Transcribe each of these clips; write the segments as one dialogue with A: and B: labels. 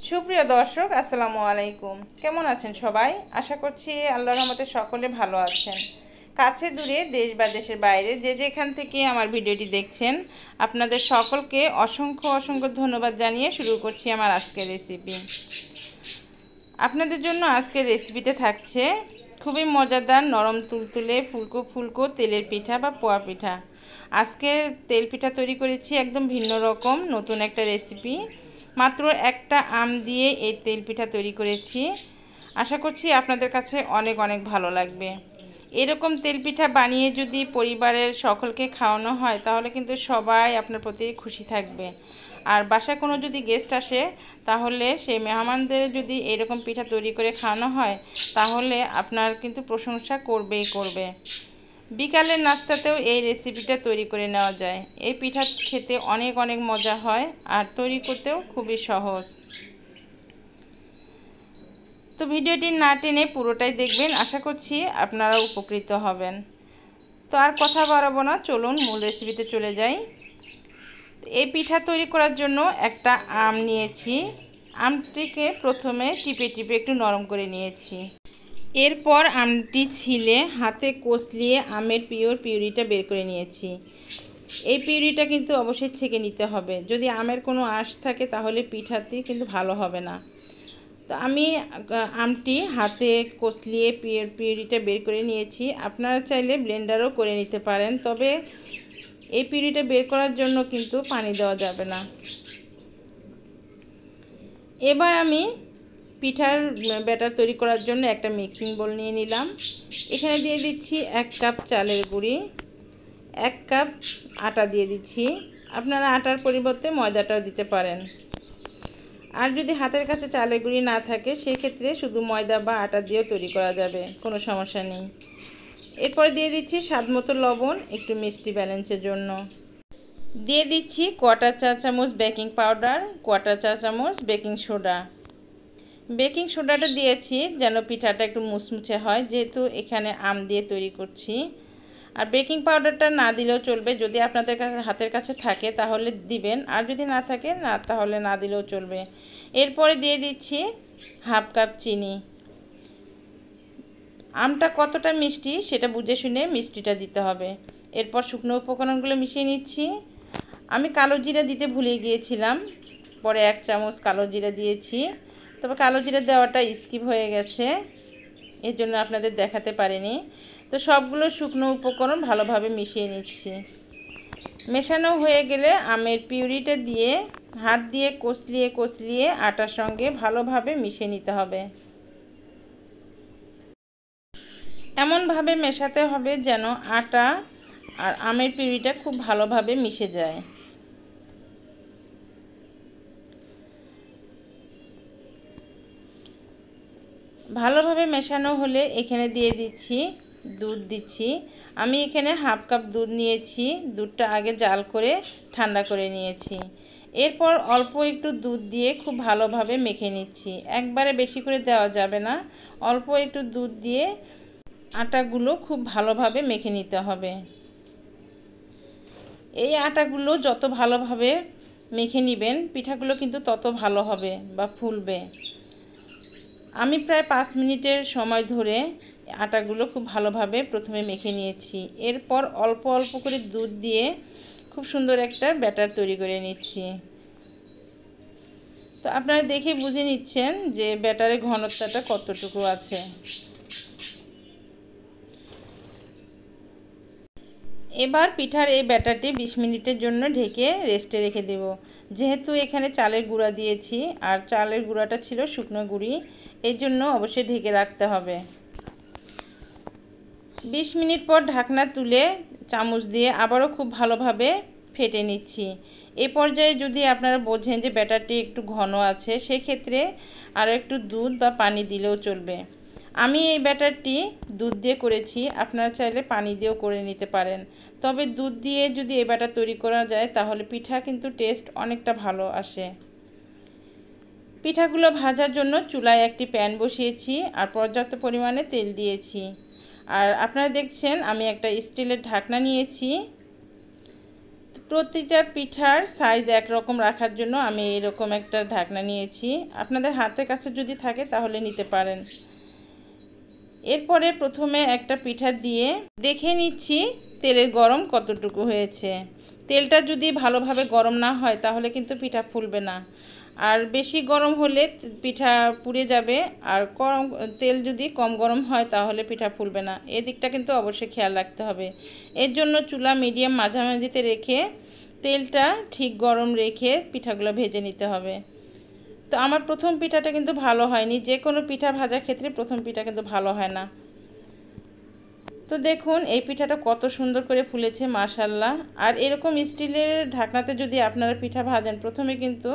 A: সুপ্রিয় দর্শক, আসসালামু আলাইকুম। কেমন আছেন সবাই? আশা করছি আল্লাহর রহমতে সকলে ভালো আছেন। কাছে দূরে, দেশ বা দেশের বাইরে যে যেখান থেকে আমার ভিডিওটি দেখছেন, আপনাদের সকলকে অসংখ্য অসংখ্য ধন্যবাদ জানিয়ে শুরু করছি আমার আজকের রেসিপি। আপনাদের জন্য আজকের রেসিপিতে থাকছে খুবই মজাদার, নরম তুলতুলে, ফুলকো ফুলকো তেলের পিঠা বা পোয়া পিঠা। আজকে তেল পিঠা তৈরি করেছি একদম ভিন্ন রকম নতুন একটা রেসিপি। মাত্র একটা আম দিয়ে এই তেল পিঠা তৈরি করেছি। আশা করছি আপনাদের কাছে অনেক অনেক ভালো লাগবে। এরকম তেল পিঠা বানিয়ে যদি পরিবারের সকলকে খাওয়ানো হয় তাহলে কিন্তু সবাই আপনার প্রতি খুশি থাকবে। আর বাসায় কোনো যদি গেস্ট আসে তাহলে সেই মেহমানদের যদি এরকম পিঠা তৈরি করে খাওয়ানো হয় তাহলে আপনার কিন্তু প্রশংসা করবেই করবে। বিকালের নাস্তাতেও এই রেসিপিটা তৈরি করে নেওয়া যায়। এই পিঠা খেতে অনেক অনেক মজা হয় আর তৈরি করতেও খুবই সহজ। তো ভিডিওটি না টেনে পুরোটাই দেখবেন, আশা করছি আপনারা উপকৃত হবেন। তো আর কথা বাড়াবো না, চলুন মূল রেসিপিতে চলে যাই। এই পিঠা তৈরি করার জন্য একটা আম নিয়েছি। আমটিকে প্রথমে টিপে টিপে একটু নরম করে নিয়েছি। এরপর আমটি ছিলে হাতে কষলিয়ে আমের পিউরিটা বের করে নিয়েছি। এই পিউরিটা কিন্তু অবশ্যই ছেঁকে নিতে হবে। যদি আমের কোনো আঁশ থাকে তাহলে পিঠাটি কিন্তু ভালো হবে না। তো আমি আমটি হাতে কষলিয়ে পিউরিটা বের করে নিয়েছি। আপনারা চাইলে ব্লেন্ডারও করে নিতে পারেন, তবে এই পিউরিটা বের করার জন্য কিন্তু পানি দেওয়া যাবে না। এবার আমি পিঠার ব্যাটার তৈরি করার জন্য একটা মিক্সিং বোল নিয়ে নিলাম। এখানে দিয়ে দিচ্ছি 1 কাপ চালের গুঁড়ি, 1 কাপ আটা দিয়ে দিচ্ছি। আপনারা আটার পরিবর্তে ময়দাটাও দিতে পারেন। আর যদি হাতের কাছে চালের গুঁড়ি না থাকে সেক্ষেত্রে শুধু ময়দা বা আটা দিয়েও তৈরি করা যাবে, কোনো সমস্যা নেই। এরপর দিয়ে দিচ্ছি স্বাদমতো লবণ, একটু মিষ্টি ব্যালেন্সের জন্য। দিয়ে দিচ্ছি 1/4 চা চামচ বেকিং পাউডার, 1/4 চা চামচ বেকিং সোডা। বেকিং সোডাটা দিয়েছি যেন পিঠাটা একটু মুচমুচে হয়, যেহেতু এখানে আম দিয়ে তৈরি করছি। আর বেকিং পাউডারটা না দিলেও চলবে, যদি আপনাদের কাছে হাতের কাছে থাকে তাহলে দিবেন, আর যদি না থাকে না তাহলে না দিলেও চলবে। এরপরে দিয়ে দিচ্ছি 1/2 কাপ চিনি। আমটা কতটা মিষ্টি সেটা বুঝে শুনে মিষ্টিটা দিতে হবে। এরপর শুকনো উপকরণগুলো মিশিয়ে নিচ্ছি। আমি কালো জিরা দিতে ভুলে গিয়েছিলাম, পরে 1 চামচ কালো জিরা দিয়েছি। তবে কালো জিরা দেওয়াটা স্কিপ হয়ে গেছে, এর জন্য আপনাদের দেখাতে পারিনি। তো সবগুলো শুকনো উপকরণ ভালোভাবে মিশিয়ে নিচ্ছি। মেশানো হয়ে গেলে আমের পিউরিটা দিয়ে হাত দিয়ে কষলিয়ে কষলিয়ে আটার সঙ্গে ভালোভাবে মিশিয়ে নিতে হবে। এমনভাবে মেশাতে হবে যেন আটা আর আমের পিউরিটা খুব ভালোভাবে মিশে যায়। ভালোভাবে মেশানো হলে এখানে দিয়ে দিচ্ছি দুধ দিচ্ছি। আমি এখানে 1/2 কাপ দুধ নিয়েছি। দুধটা আগে জাল করে ঠান্ডা করে নিয়েছি। এরপর অল্প একটু দুধ দিয়ে খুব ভালোভাবে মেখে নিচ্ছি। একবারে বেশি করে দেওয়া যাবে না, অল্প একটু দুধ দিয়ে আটাগুলো খুব ভালোভাবে মেখে নিতে হবে। এই আটাগুলো যত ভালোভাবে মেখে নেবেন পিঠাগুলো কিন্তু তত ভালো হবে বা ফুলবে। আমি প্রায় 5 মিনিটের সময় ধরে আটাগুলো খুব ভালোভাবে প্রথমে মেখে নিয়েছি। এরপর অল্প অল্প করে দুধ দিয়ে খুব সুন্দর একটা ব্যাটার তৈরি করে নিচ্ছি। তো আপনারা দেখে বুঝে নিচ্ছেন যে ব্যাটারের ঘনত্বটা কতটুকু আছে। এবার পিঠার এই ব্যাটারটি 20 মিনিটের জন্য ঢেকে রেস্টে রেখে দেব। যেহেতু এখানে চালের গুঁড়া দিয়েছি আর চালের গুঁড়াটা ছিল শুকনো গুঁড়ি, এই জন্য অবশ্যই ঢেকে রাখতে হবে। 20 মিনিট পর ঢাকনা তুলে চামচ দিয়ে আবারও খুব ভালোভাবে ফেটে নিচ্ছি। এই পর্যায়ে যদি আপনারা বোঝেন যে ব্যাটারটি একটু ঘন আছে সেক্ষেত্রে আরও একটু দুধ বা পানি দিলেও চলবে। আমি এই ব্যাটারটি দুধ দিয়ে করেছি, আপনারা চাইলে পানি দিয়েও করে নিতে পারেন। তবে দুধ দিয়ে যদি এই ব্যাটার তৈরি করা যায় তাহলে পিঠা কিন্তু টেস্ট অনেকটা ভালো আসে। পিঠাগুলো ভাজার জন্য চুলায় একটি প্যান বসিয়েছি আর পর্যাপ্ত পরিমাণে তেল দিয়েছি। আর আপনারা দেখছেন আমি একটা স্টিলের ঢাকনা নিয়েছি। প্রতিটা পিঠার সাইজ একরকম রাখার জন্য আমি এরকম একটা ঢাকনা নিয়েছি। আপনাদের হাতের কাছে যদি থাকে তাহলে নিতে পারেন। এরপরে প্রথমে একটা পিঠা দিয়ে দেখে নিচ্ছি তেলের গরম কতটুকু হয়েছে। তেলটা যদি ভালোভাবে গরম না হয় তাহলে কিন্তু পিঠা ফুলবে না, আর বেশি গরম হলে পিঠা পুড়ে যাবে, আর তেল যদি কম গরম হয় তাহলে পিঠা ফুলবে না। এদিকটা কিন্তু অবশ্যই খেয়াল রাখতে হবে। এর জন্য চুলা মিডিয়াম মাঝামাঝিতে রেখে তেলটা ঠিক গরম রেখে পিঠাগুলো ভেজে নিতে হবে। তো আমার প্রথম পিঠাটা কিন্তু ভালো হয়নি। যে কোনো পিঠা ভাজার ক্ষেত্রে প্রথম পিঠা কিন্তু ভালো হয় না। তো দেখুন এই পিঠাটা কত সুন্দর করে ফুলেছে মাশাআল্লাহ। আর এরকম স্টিলের ঢাকনাতে যদি আপনারা পিঠা ভাজেন প্রথমে কিন্তু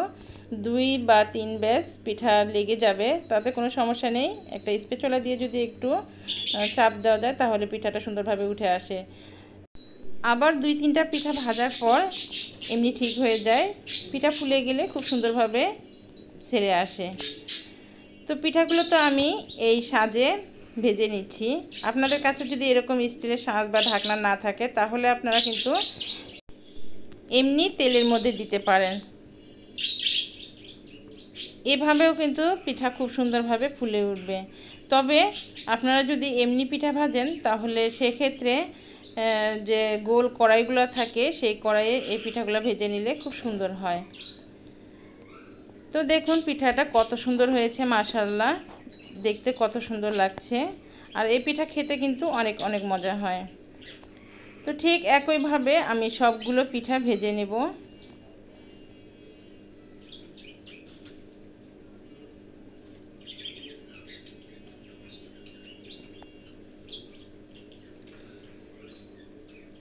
A: 2 বা 3 ব্যাচ পিঠা লেগে যাবে, তাতে কোনো সমস্যা নেই। একটা স্প্যাচুলা দিয়ে যদি একটু চাপ দেওয়া যায় তাহলে পিঠাটা সুন্দরভাবে উঠে আসে। আবার 2-3টা পিঠা ভাজার পর এমনি ঠিক হয়ে যায়। পিঠা ফুলে গেলে খুব সুন্দরভাবে ছেড়ে আসে। তো পিঠাগুলো তো আমি এই সাজে ভেজে নিচ্ছি। আপনাদের কাছে যদি এরকম স্টিলের সাজ বা ঢাকনা না থাকে তাহলে আপনারা কিন্তু এমনি তেলের মধ্যে দিতে পারেন। এভাবেও কিন্তু পিঠা খুব সুন্দরভাবে ফুলে উঠবে। তবে আপনারা যদি এমনি পিঠা ভাজেন তাহলে সেক্ষেত্রে যে গোল কড়াইগুলো থাকে সেই কড়াইয়ে এই পিঠাগুলো ভেজে নিলে খুব সুন্দর হয়। তো দেখুন পিঠাটা কত সুন্দর হয়েছে মাশাআল্লাহ, দেখতে কত সুন্দর লাগছে। আর এই পিঠা খেতে কিন্তু অনেক অনেক মজা হয়। তো ঠিক একইভাবে আমি সবগুলো পিঠা ভেজে নেব।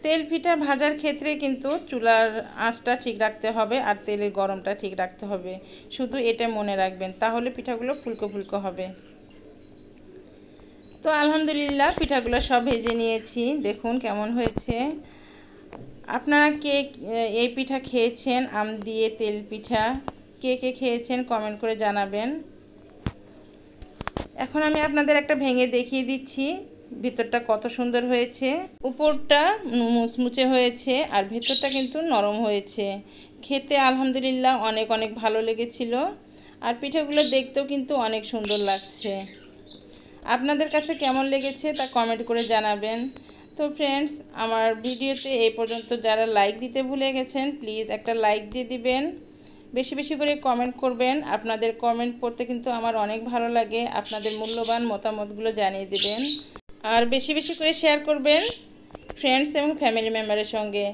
A: তেল পিঠা ভাজার ক্ষেত্রে কিন্তু চুলার আঁচটা ঠিক রাখতে হবে আর তেলের গরমটা ঠিক রাখতে হবে। শুধু এটা মনে রাখবেন, তাহলে পিঠাগুলো ফুলকো ফুলকো হবে। তো আলহামদুলিল্লাহ পিঠাগুলো সব ভেজে নিয়েছি। দেখুন কেমন হয়েছে। আপনারা কে এই পিঠা খেয়েছেন, আম দিয়ে তেল পিঠা কে কে খেয়েছেন কমেন্ট করে জানাবেন। এখন আমি আপনাদের একটা ভেঙে দেখিয়ে দিচ্ছি ভিতরটা কত সুন্দর হয়েছে। উপরটা মুচমুচে হয়েছে আর ভেতরটা কিন্তু নরম হয়েছে। খেতে আলহামদুলিল্লাহ অনেক অনেক ভালো লেগেছিল। আর পিঠাগুলো দেখতেও কিন্তু অনেক সুন্দর লাগছে। আপনাদের কাছে কেমন লেগেছে তা কমেন্ট করে জানাবেন। তো ফ্রেন্ডস, আমার ভিডিওতে এই পর্যন্ত যারা লাইক দিতে ভুলে গেছেন প্লিজ একটা লাইক দিয়ে দিবেন। বেশি বেশি করে কমেন্ট করবেন। আপনাদের কমেন্ট পড়তে কিন্তু আমার অনেক ভালো লাগে। আপনাদের মূল্যবান মতামতগুলো জানিয়ে দেবেন। আর বেশি বেশি করে শেয়ার করবেন ফ্রেন্ডস এবং ফ্যামিলি মেম্বারের সঙ্গে।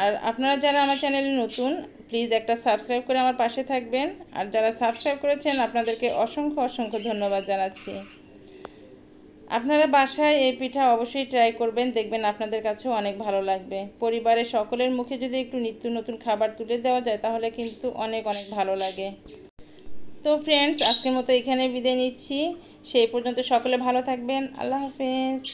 A: আর আপনারা যারা আমার চ্যানেলে নতুন প্লিজ একটা সাবস্ক্রাইব করে আমার পাশে থাকবেন। আর যারা সাবস্ক্রাইব করেছেন আপনাদেরকে অসংখ্য অসংখ্য ধন্যবাদ জানাচ্ছি। আপনারা বাসায় এই পিঠা অবশ্যই ট্রাই করবেন, দেখবেন আপনাদের কাছেও অনেক ভালো লাগবে। পরিবারের সকলের মুখে যদি একটু নিত্য নতুন খাবার তুলে দেওয়া যায় তাহলে কিন্তু অনেক অনেক ভালো লাগে। তো ফ্রেন্ডস, আজকের মতো এখানে বিদায় নিচ্ছি। সেই পর্যন্ত সকলে ভালো থাকবেন। আল্লাহ হাফেজ।